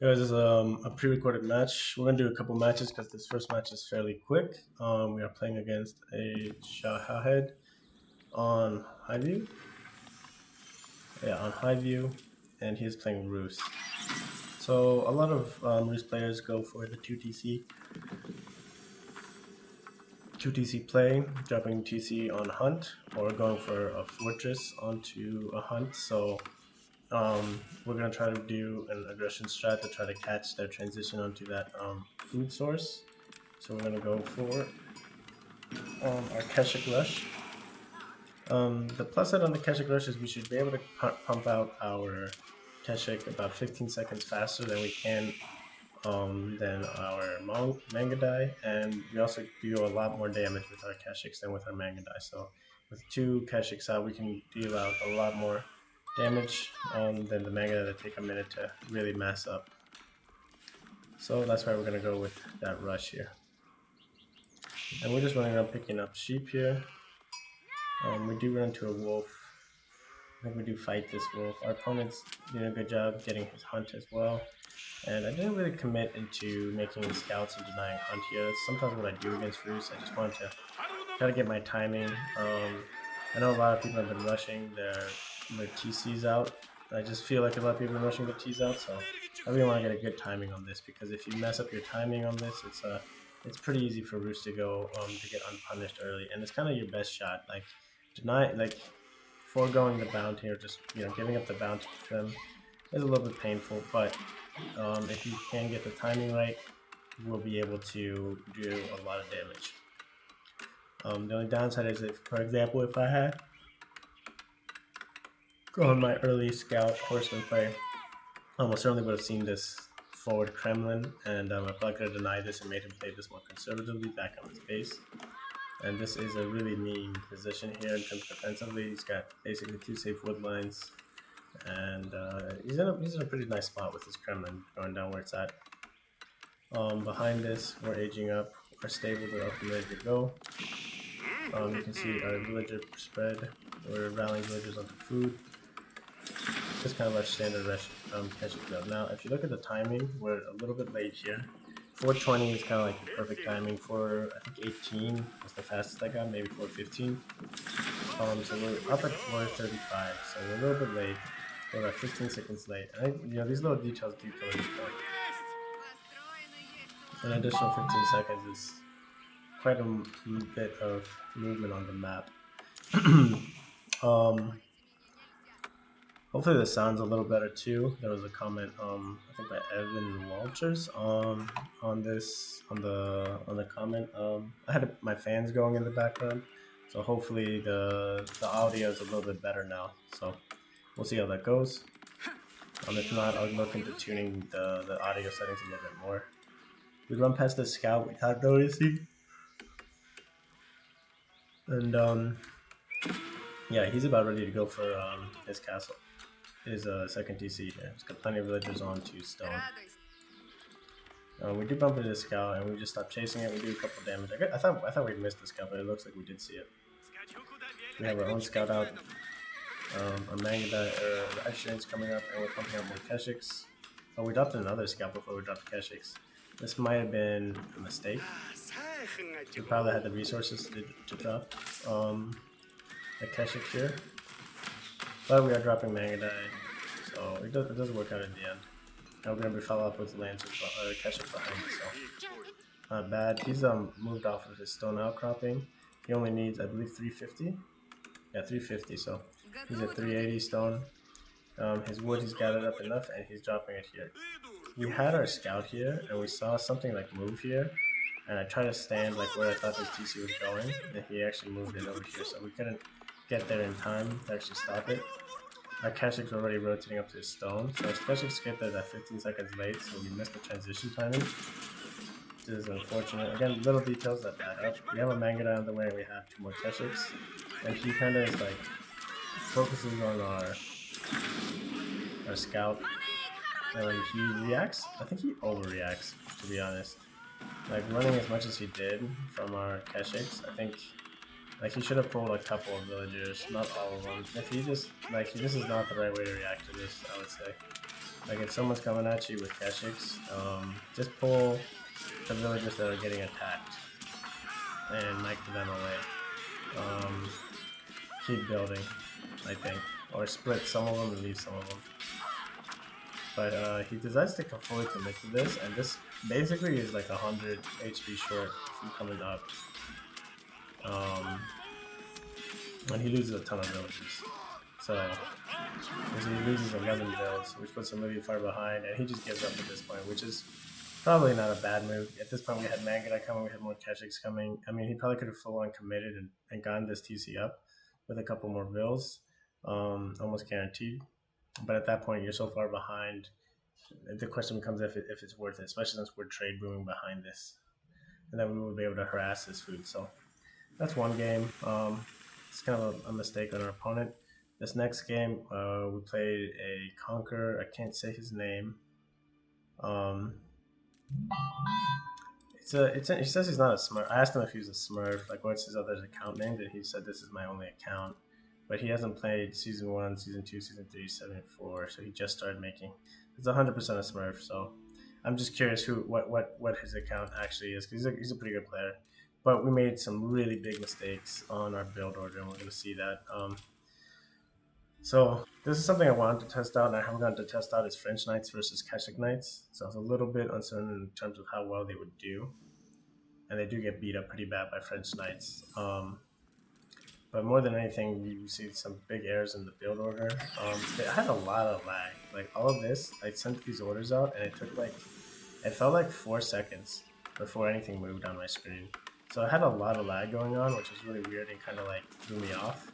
Guys, this is a pre-recorded match. We're gonna do a couple matches because this first match is fairly quick. We are playing against a Shahahed on high view. Yeah, on high view, and he is playing Roos. So a lot of Roos players go for the 2TC play, dropping TC on hunt, or going for a fortress onto a hunt. So we're gonna try to do an aggression strat to try to catch their transition onto that food source. So we're gonna go for our keshik rush. The plus side on the keshik rush is we should be able to pump out our keshik about 15 seconds faster than we can than our mangadai, and we also do a lot more damage with our keshiks than with our mangadai. So with two keshiks out, we can deal out a lot more damage than the mangadai that take a minute to really mass up. So that's why we're gonna go with that rush here. And we're just running around picking up sheep here. We do run into a wolf. I think we do fight this wolf. Our opponent's doing a good job getting his hunt as well. And I didn't really commit into making scouts and denying hunt here. That's sometimes what I do against Roos. I just want to try to get my timing. I know a lot of people have been rushing their TCs out. I just feel like a lot of people are rushing the T's out, so I really want to get a good timing on this, because if you mess up your timing on this, it's pretty easy for Roos to go to get unpunished early, and it's kind of your best shot. Foregoing the bounty, or just giving up the bounty to them is a little bit painful, but if you can get the timing right, you will be able to do a lot of damage. The only downside is, if, for example, if I had on my early scout horseman play, I almost certainly would have seen this forward Kremlin, and I probably could have denied this and made him play this more conservatively back on his base. And this is a really mean position here in terms of defensively. He's got basically two safe wood lines, and he's in a pretty nice spot with his Kremlin going down where it's at. Behind this, we're aging up. Our stables are up and ready to go. You can see our villager spread. We're rallying villagers onto food. This is kind of our standard keshik build. Now, if you look at the timing, we're a little bit late here. 420 is kind of like the perfect timing. For, I think 18 was the fastest I got, maybe 415. So we're up at 435, so we're a little bit late. We're about 15 seconds late. I think these little details do come into play. An additional 15 seconds is quite a bit of movement on the map. Hopefully this sounds a little better too. There was a comment, I think by Evan Walters, on the comment. I had my fans going in the background, so hopefully the audio is a little bit better now. So we'll see how that goes. If not, I'll look into tuning the audio settings a little bit more. We run past the scout without noticing, and yeah, he's about ready to go for his castle. His second TC here. He's got plenty of villagers on to stone. We do bump into the scout, and we just stop chasing it. We do a couple damage. I thought we missed the scout, but it looks like we did see it. We have our own scout out. Our mangadai, the X-Train's coming up, and we're pumping out more keshiks. Oh, we dropped another scout before we dropped keshiks. This might have been a mistake. We probably had the resources to drop a keshik here. But we are dropping mangadai, so it does work out in the end. Now we're going to be followed up with Lancer keshik behind, so not bad. He's moved off of his stone outcropping. He only needs, I believe, 350. Yeah, 350. So he's at 380 stone. His wood, he's gathered up enough, and he's dropping it here. We had our scout here, and we saw something like move here, and I tried to stand like where I thought this TC was going, and he actually moved it over here, so we couldn't get there in time to actually stop it. Our keshik's already rotating up to his stone, so our keshik's get there 15 seconds late, so we missed the transition timing. This is unfortunate. Again, little details that add up. We have a mangadai on the way, and we have 2 more keshiks, and he kind of is like focuses on our scout, and he reacts. I think he overreacts, to be honest. Like running as much as he did from our keshiks, I think like he should have pulled a couple of villagers, not all of them. If he just this is not the right way to react to this, I would say. Like if someone's coming at you with keshiks, just pull the villagers that are getting attacked and mic them away. Keep building, I think, or split some of them and leave some of them. But he decides to fully commit to this, and this basically is like 100 HP short from coming up. And he loses a ton of villagers. So he loses 11 vills, which puts him really far behind, and he just gives up at this point, which is probably not a bad move. At this point, we had Mangudai coming, we had more keshiks coming. I mean, he probably could have full on committed and gotten this TC up with a couple more vills, almost guaranteed. But at that point, you're so far behind. The question becomes if it's worth it, especially since we're trade booming behind this, and then we would be able to harass this food. So that's one game. It's kind of a mistake on our opponent. This next game, we played a Conqueror. I can't say his name. He says he's not a Smurf. I asked him if he was a Smurf, like what's his other account name, and he said this is my only account. But he hasn't played Season 1, Season 2, Season 3, 7, and 4, so he just started making. It's 100% a Smurf, so I'm just curious what his account actually is, because he's a pretty good player. But we made some really big mistakes on our build order, and we're going to see that. So this is something I wanted to test out, and I haven't gotten to test out is French Knights versus Keshik Knights. So I was a little bit uncertain in terms of how well they would do, and they do get beat up pretty bad by French Knights. But more than anything, you see some big errors in the build order. I had a lot of lag. Like all of this, I sent these orders out, and it took it felt like 4 seconds before anything moved on my screen. So I had a lot of lag going on, which was really weird and kind of like threw me off.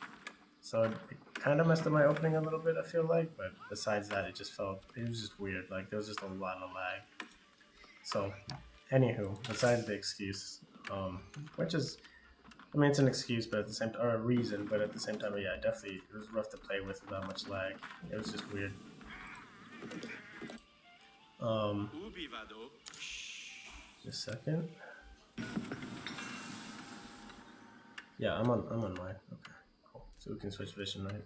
So it kind of messed up my opening a little bit, I feel like. It was just weird. Like there was just a lot of lag. So, anywho, besides the excuse, which is, I mean, it's an excuse, but at the same time, or a reason, but at the same time, yeah, definitely, it was rough to play with without much lag. It was just weird. Just a second. Yeah, I'm on mine. Okay, cool. So we can switch vision, right?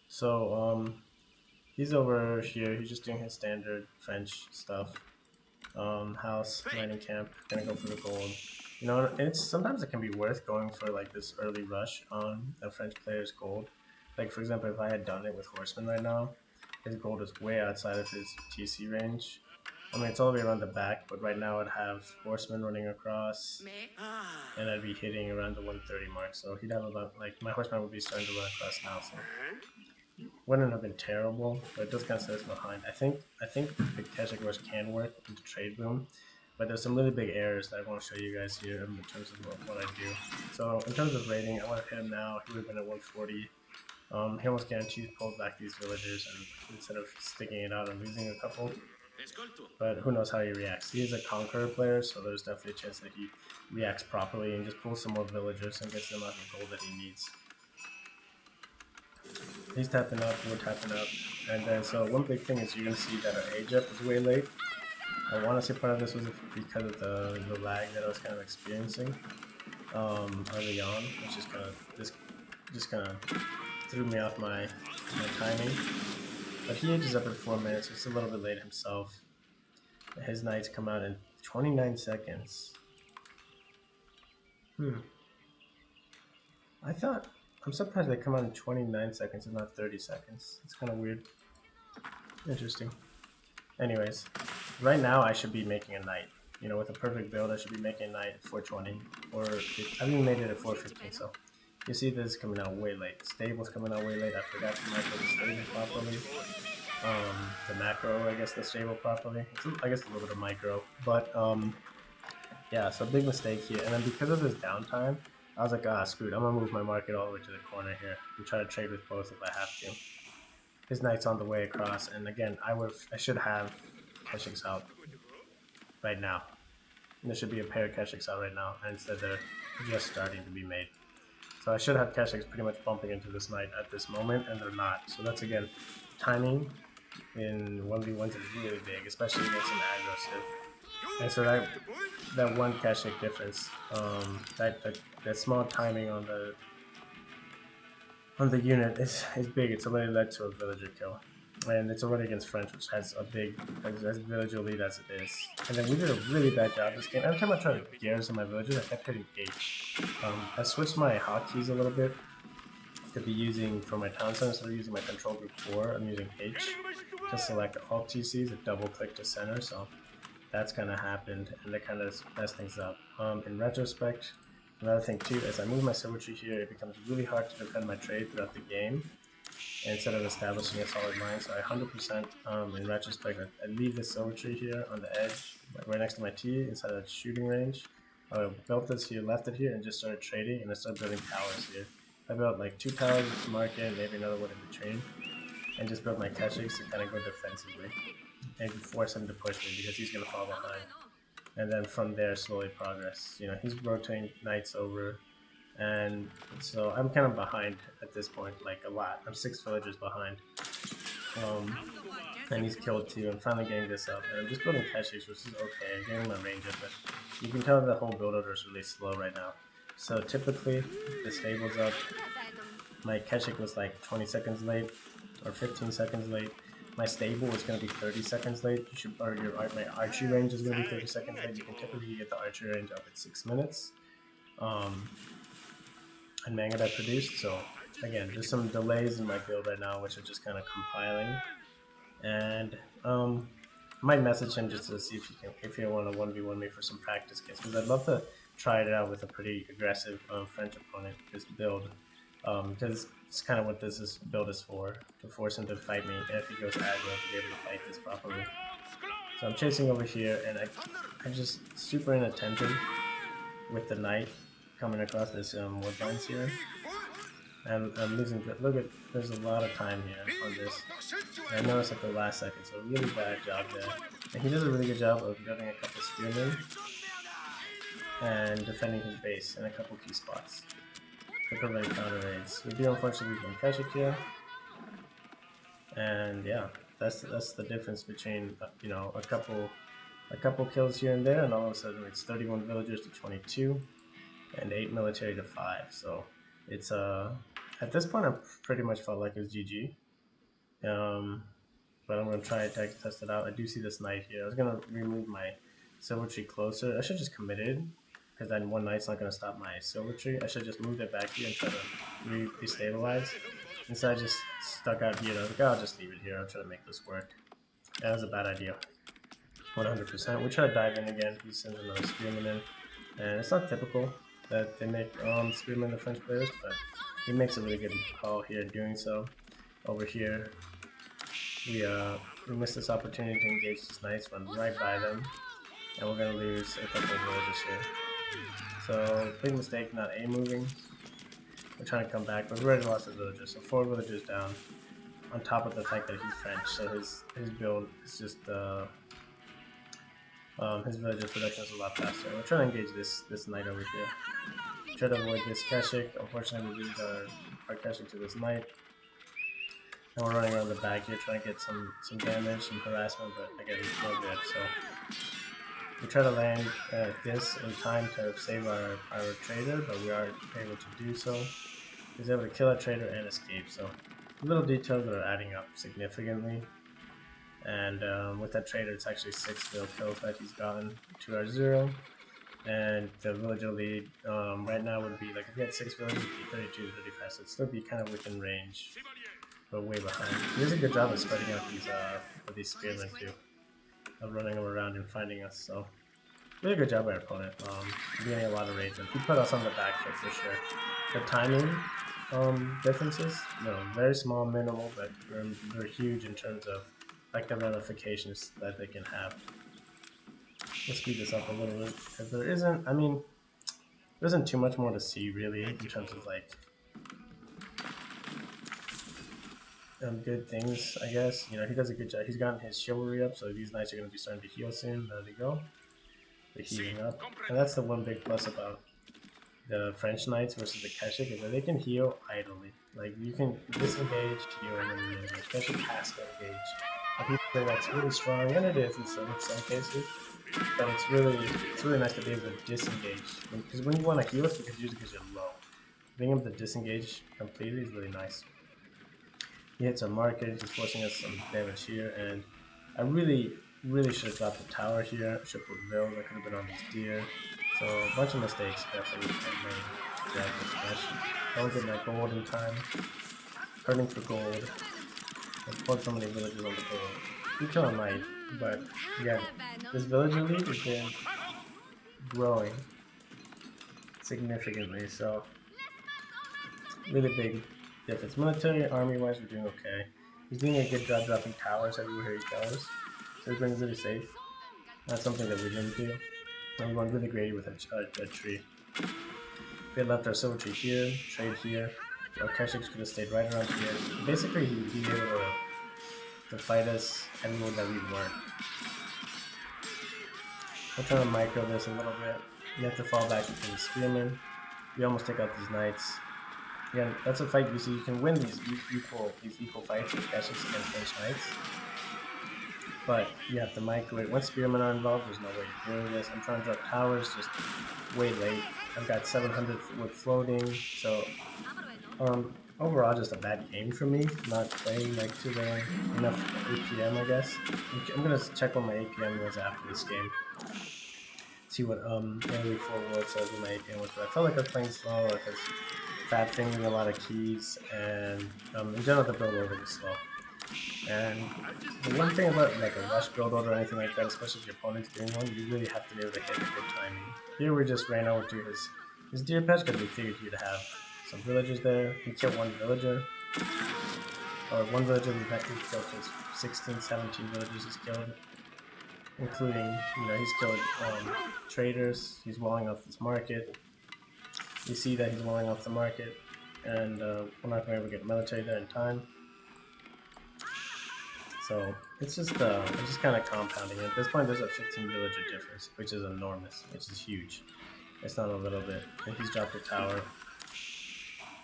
So, he's over here. He's just doing his standard French stuff. House, mining camp, gonna go for the gold. You know, sometimes it can be worth going for like this early rush on a French player's gold. Like for example, if I had done it with Horseman right now, his gold is way outside of his TC range. I mean, it's all the way around the back, but right now I'd have Horseman running across, and I'd be hitting around the 130 mark. So he'd have about, like, my Horseman would be starting to run across now. So wouldn't have been terrible, but it does kind of set us behind. I think the Keshik Rush can work into Trade Boom, but there's some really big errors that I want to show you guys here in terms of what I do. So in terms of rating, I want to hit him now. He would have been at 140. He almost guarantees pulls back these villagers and instead of sticking it out and losing a couple. But who knows how he reacts. He is a Conqueror player, so there's definitely a chance that he reacts properly and just pulls some more villagers and gets them out the gold that he needs. He's tapping up, we're tapping up, and then so one big thing is you're going to see that our age up is way late. I want to say part of this was because of the lag that I was kind of experiencing early on, which is just kind of threw me off my timing. But he ages up in 4 minutes, it's a little bit late himself. His knights come out in 29 seconds. I'm surprised they come out in 29 seconds and not 30 seconds. It's kind of weird. Interesting. Anyways, right now I should be making a knight. You know, with a perfect build, I should be making a knight at 420. Or I've even made it at 415, so you see this coming out way late. Stable's coming out way late. I forgot to macro the stable properly. The macro, I guess, the stable properly. I guess a little bit of micro. But, yeah, so big mistake here. And then because of this downtime, I was like, screwed. I'm going to move my market all the way to the corner here and try to trade with both if I have to. His knight's on the way across. And again, I should have keshiks out right now. And there should be a pair of keshiks out right now. And instead they're just starting to be made. So I should have keshiks pretty much bumping into this knight at this moment, and they're not. So that's, again, timing in 1v1s is really big, especially against an aggro civ. And so that one keshik difference, that small timing on on the unit is big. It's already led to a villager kill. And it's already against French, which has a big as villager lead as it is. And then we did a really bad job this game. Every time I tried to garrison my villagers, I kept hitting H. I switched my hotkeys a little bit to be using for my town center. Instead of using my control group 4, I'm using H to select all TCs and double click to center. So that's kind of happened, and that kind of messed things up. In retrospect, another thing too, as I move my silver tree here, it becomes really hard to defend my trade throughout the game instead of establishing a solid line. So I 100%, in retrospect, I leave the silver tree here on the edge, like right next to my T, inside of shooting range. I built this here, left it here, and just started trading, and I started building towers here. I built like 2 towers to mark it, maybe another one in between, and just built my keshiks to kind of go defensively. Maybe force him to push me because he's going to fall behind. And then from there, slowly progress. You know, he's rotating knights over, and so I'm kind of behind at this point, like a lot. I'm 6 villagers behind. And he's killed 2. I'm finally getting this up, and I'm just building keshiks, which is okay. I'm getting my range up, but you can tell the whole build order is really slow right now. So typically, the stable's up. My keshik was like 20 seconds late, or 15 seconds late. My stable is going to be 30 seconds late. You should, or my archery range is going to be 30 seconds late. You can typically get the archery range up at 6 minutes. And manga that produced. So again, there's some delays in my build right now, which are just kind of compiling. And might message him just to see if he want to 1v1 me for some practice games, because I'd love to try it out with a pretty aggressive French opponent. This build, because it's kind of what this build is for, to force him to fight me, and if he goes aggro, to be able to fight this properly. So I'm chasing over here, and I'm just super inattentive with the knight coming across this woodlines here. And I'm losing. Look at, there's a lot of time here on this. And I noticed at the last second, so really bad job there. And he does a really good job of building a couple spearmen and defending his base in a couple key spots to prevent counter raids. We do unfortunately lose keshik here, and yeah, that's the difference between you know, a couple kills here and there, and all of a sudden it's 31 villagers to 22, and 8 military to 5. So it's at this point I pretty much felt like it was GG. But I'm gonna try to test it out. I do see this knight here. I was gonna remove my silver tree closer. I should just committed, because then one knight's not gonna stop my silver tree. I should just move it back here and try to destabilize. Instead, I just stuck out here. I was like, oh, I'll just leave it here. I'll try to make this work. That was a bad idea. 100%. We try to dive in again. He sends another spearman in, and it's not typical that they make spearmen the French players, but he makes a really good call here in doing so. Over here, we missed this opportunity to engage these knights, run right by them, and we're gonna lose a couple of villagers here. So big mistake not A moving. We're trying to come back, but we already lost the villagers, so 4 villagers down. On top of the fact that he's French, so his build is just his villagers production is a lot faster. We're trying to engage this knight over here. Try to avoid this keshik. Unfortunately, we lose our keshik to this knight. And we're running around the back here trying to get some damage, some harassment, but again, no good. So we try to land this in time to save our trader, but we aren't able to do so. He's able to kill our trader and escape. So little details that are adding up significantly. And with that trader, it's actually 6 build kills that he's gotten to our 0. And the villager lead right now would be, like, if we had 6 villagers, it would be 32 to 35, so it'd still be kind of within range, but way behind. He does a good job of spreading out these spearmen too, of running them around and finding us. So really good job by our opponent, getting a lot of raids. He put us on the back foot for sure. The timing differences, you know, very small, minimal, but they're huge in terms of like the ramifications that they can have. Let's speed this up a little bit, because there isn't too much more to see really in terms of like good things, I guess. You know, he does a good job. He's gotten his chivalry up, so these knights are going to be starting to heal soon. There they go. They're healing up, and that's the one big plus about the French knights versus the keshik, is that they can heal idly. Like, you can disengage, heal, and then re-engage. Keshik has to engage. And people say that's really strong, and it is in some cases. But it's really nice to be able to disengage, because when you want to heal, it's usually because you're low. being able to disengage completely is really nice. He hits our market, he's forcing us some damage here, and I really should have dropped the tower here. Should put Vills, I could have been on these deer. So a bunch of mistakes definitely I made throughout this match. Don't get my gold in time. Hurting for gold. I put so many villagers on the gold. You kill a knight, but again, this villager lead has been growing significantly, so really big difference. Military, army-wise, we're doing okay. He's doing a good job dropping towers everywhere he goes, so he's been really safe. That's something that we didn't do. I'm going really greedy with a tree. If we had left our silver tree here, trade here, our keshiks could have stayed right around here. Basically, he'd be able to fight us anywhere that we weren't. We're trying to micro this a little bit. You have to fall back into the spearmen. We almost take out these knights. Again, that's a fight you see. You can win these equal fights with keshiks against French knights. But you have to microwave. Once spearmen are involved, there's no way you're doing this. I'm trying to drop towers just way late. I've got 700 with floating, so overall just a bad game for me. Not playing like to the enough APM, I guess. I'm gonna check what my APM was after this game. See what Week 4 World says what my APM was. But I felt like I was playing slow because fat fingering a lot of keys, and in general the build order was slow. And the one thing about like a rush build order or anything like that, especially if your opponent's doing one, you really have to be able to hit a good timing. Here we just ran over to his deer patch because we figured he'd have some villagers there. He killed one villager. Or one villager we've killed his 16, 17 villagers he's killed. Including, he's killed traders, he's walling off this market. You see that he's walling off the market, and we're not going to be able to get military there in time. So it's just kind of compounding. At this point, there's a 15 villager difference, which is enormous, which is huge. It's not a little bit. And he's dropped a tower,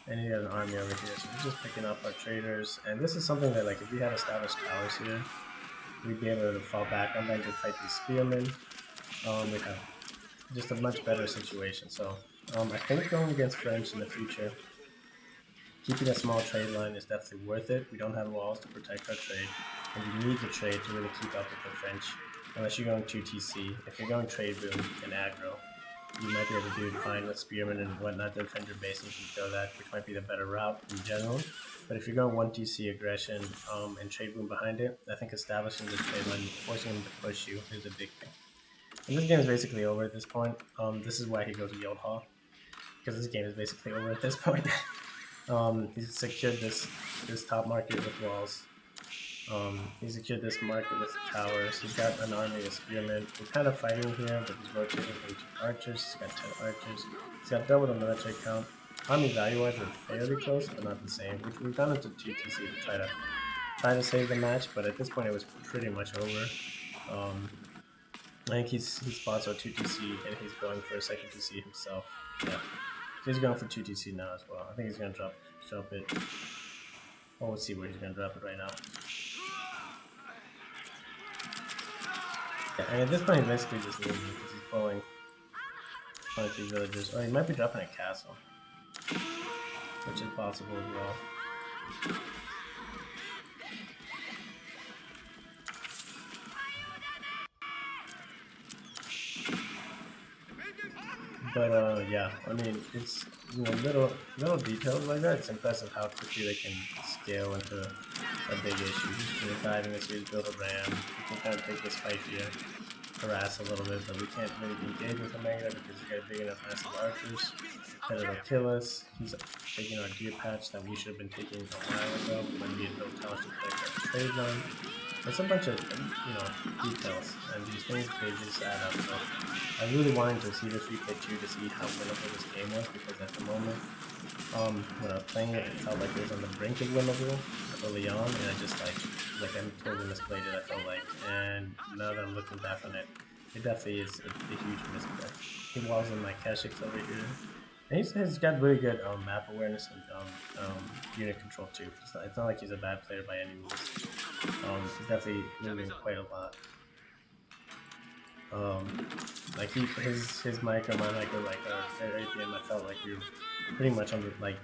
and he got an army over here. So we're just picking up our traders, and this is something that, like, if we had established towers here, we'd be able to fall back. I'm going to fight these spearmen. We'd have just a much better situation. So I think going against French in the future, keeping a small trade line is definitely worth it. We don't have walls to protect our trade, and we need the trade to really keep up with the French. Unless you're going 2TC, if you're going trade boom and aggro, you might be able to do fine with spearmen and whatnot to defend your bases and show that, which might be the better route in general. But if you're going 1TC aggression and trade boom behind it, I think establishing this trade line, forcing him to push you, is a big thing. And this game is basically over at this point. This is why he goes Yield Hall, because this game is basically over at this point. He's secured this top market with walls. He's secured this market with towers. He's got an army of spearmen. We're kind of fighting here, but he's rotating into archers. He's got 10 archers. He's got double the military count. Army value-wise, we're fairly close, but not the same. We've gone into 2TC to try to save the match, but at this point it was pretty much over. I think he spots our 2TC, and he's going for a second TC himself. Yeah. He's going for 2TC now as well. I think he's going to drop it. Oh, let's see where he's going to drop it right now. Yeah, and at this point he's basically just leaving because he's pulling 23 villagers. Or he might be dropping a castle, which is possible as well. But yeah, I mean, it's little details like that. It's impressive how quickly they can scale into a big issue. Just diving this here, build a ram. We can kind of take this fight here, harass a little bit, but we can't really engage with him negative because he's got big enough massive archers that it'll kill us. He's taking our deer patch that we should have been taking a while ago when we had built towers to protect our trade line. It's a bunch of details, and these things, they just add up. So I really wanted to see this replay too to see how winnable this game was, because at the moment, when I was playing it, it felt like it was on the brink of winnable early on, and I just like I totally misplayed it, I felt like. And now that I'm looking back on it, it definitely is a huge misplay. He walls in my keshiks over here. And he's got really good map awareness and unit control too. It's not like he's a bad player by any means. He's definitely moving quite a lot. Like his mic or my mic were like at APM. I felt like we were pretty much on the, like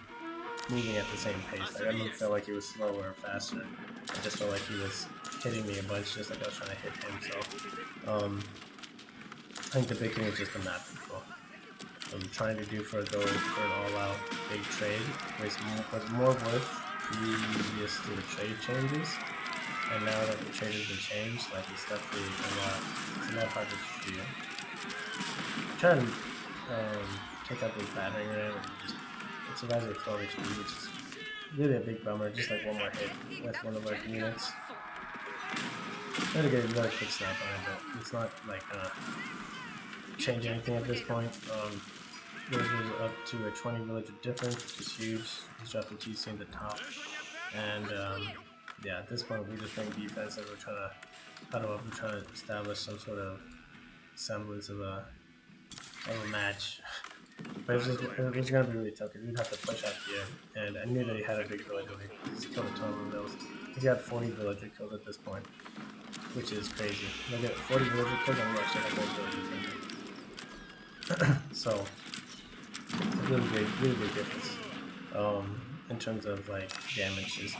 moving at the same pace. Like I didn't feel like he was slower or faster. I just felt like he was hitting me a bunch, just like I was trying to hit him. So I think the big thing is just the map control. I'm trying to do for a go for an all-out big trade was more worth previous to the trade changes, and now that the trade has been changed, like it's definitely it's a lot harder to do. Try to take out this battering ram and just it survives at 12 HP, which is really a big bummer. Just like one more hit with one of our units. Try to get a really quick snap on it, but it's not like change anything at this point. Villagers up to a 20 villager difference, which is huge. He's dropping TC in the top, and yeah, at this point we're just playing defense and we're trying to huddle up and trying to establish some sort of semblance of a match. But it was going to be really tough because we'd have to push out here, and I knew that he had a big villager. He's killed a ton of vills. He's got 40 villager kills at this point, which is crazy. Look at 40 villager kills and we actually have more villagers in here. So really big difference in terms of like damage. He's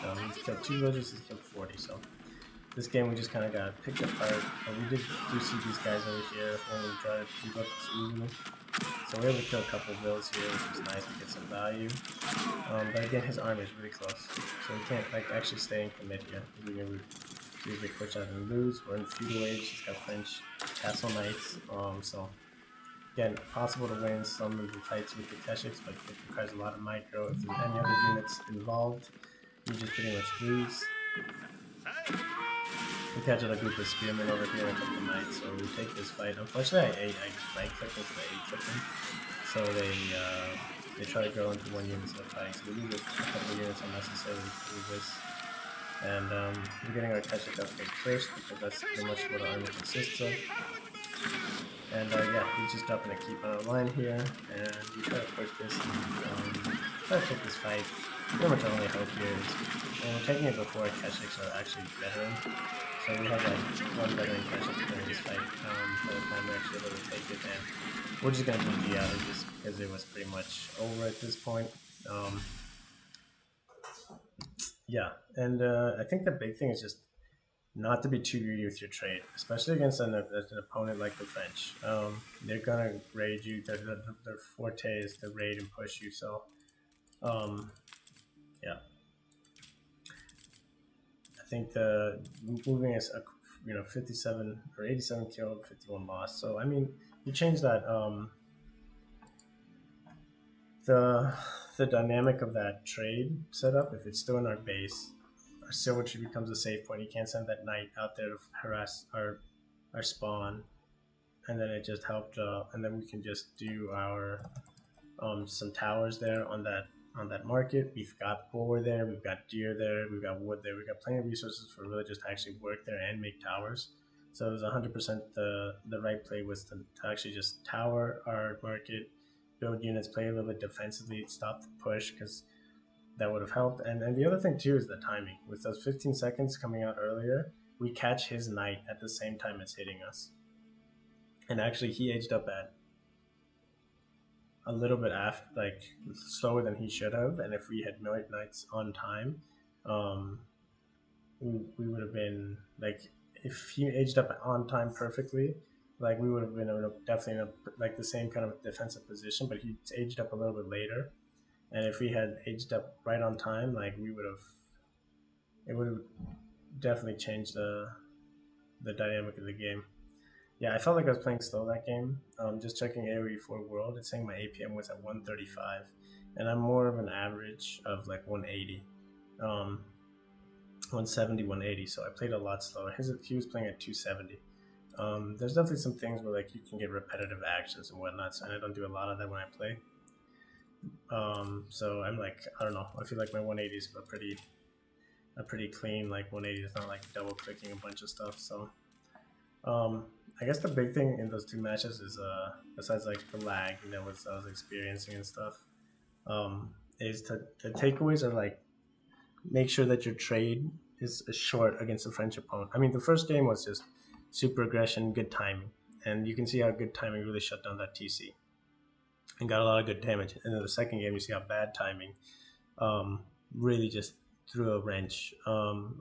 killed 2 villagers, he's killed 40. So this game we just kind of got picked apart, but we do see these guys over here when we try to keep up this easily. So we're able to kill a couple of vills here, which is nice to get some value. But again, his army is really close, so we can't like actually stay in commit here. We're gonna do a big push out and lose. We're in feudal age. He's got French castle knights. So again, possible to win some of the fights with the keshiks, but it requires a lot of micro. If there's any other units involved, you just pretty much lose. We catch a group of spearmen over here and a couple of knights, so we take this fight. Unfortunately, I right clicked into the 8 them, so they try to go into one unit instead of fighting. So we lose a couple of units unnecessarily through this. And we're getting our keshik upgrade first because that's pretty much what our army consists of. And yeah, he's just dropping a keep on our line here, and we try to push this and try to take this fight. Pretty much our only hope here is, and we're taking it before our keshiks are actually veteran. So we have like one veteran keshik during this fight by the time we're actually able to take it, and we're just going to GG out of this because it was pretty much over at this point. Yeah, and I think the big thing is just not to be too greedy with your trade, especially against an opponent like the French. They're gonna raid you. Their forte is to raid and push you. So, yeah, I think the moving is 57 or 87 killed, 51 lost. So I mean, you change that the dynamic of that trade setup. If it's still in our base, our silvertree becomes a safe point. You can't send that knight out there to harass our spawn, and then it just helped. And then we can just do our some towers there on that market. We've got boar there, we've got deer there, we've got wood there. We've got plenty of resources for villagers to actually work there and make towers. So it was 100% the right play was to actually just tower our market, build units, play a little bit defensively, stop the push because that would have helped. And the other thing too is the timing. With those 15 seconds coming out earlier, we catch his knight at the same time as hitting us. And actually he aged up at a little bit after, like slower than he should have. And if we had knights on time, we would have been like, if he aged up on time perfectly, like we would have been definitely in like the same kind of defensive position, but he aged up a little bit later. And if we had aged up right on time, like it would have definitely changed the dynamic of the game. Yeah, I felt like I was playing slow that game. Just checking AoE for World, it's saying my APM was at 135, and I'm more of an average of like 180, 170, 180. So I played a lot slower. He was playing at 270. There's definitely some things where like you can get repetitive actions and whatnot, so I don't do a lot of that when I play. So I'm like, I don't know. I feel like my 180s are pretty clean. Like 180 is not like double clicking a bunch of stuff. So I guess the big thing in those two matches is besides like the lag, what I was experiencing and stuff, is the takeaways are like make sure that your trade is short against a French opponent. I mean, the first game was just super aggression, good timing. and you can see how good timing really shut down that TC and got a lot of good damage. And then the second game, you see how bad timing really just threw a wrench on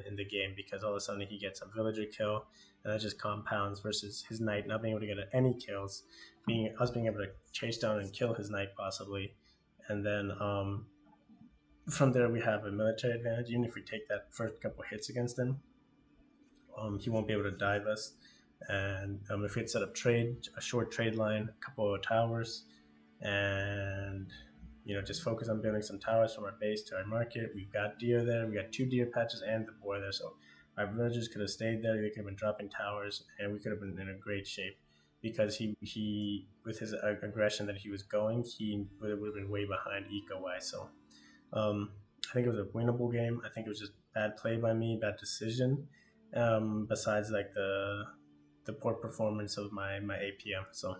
in the game, because all of a sudden he gets a villager kill, and that just compounds versus his knight not being able to get any kills, being able to chase down and kill his knight possibly, and then from there we have a military advantage. Even if we take that first couple hits against him, he won't be able to dive us. And if we had set up a short trade line, a couple of towers, and just focus on building some towers from our base to our market. We've got deer there. We got 2 deer patches and the boar there, so our villagers could have stayed there. They could have been dropping towers, and we could have been in a great shape, because he with his aggression that he was going, he would have been way behind eco wise. So I think it was a winnable game. I think it was just bad play by me, bad decision. Besides like the poor performance of my APM. So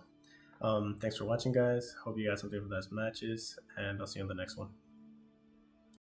thanks for watching, guys. Hope you got something from those matches, and I'll see you on the next one.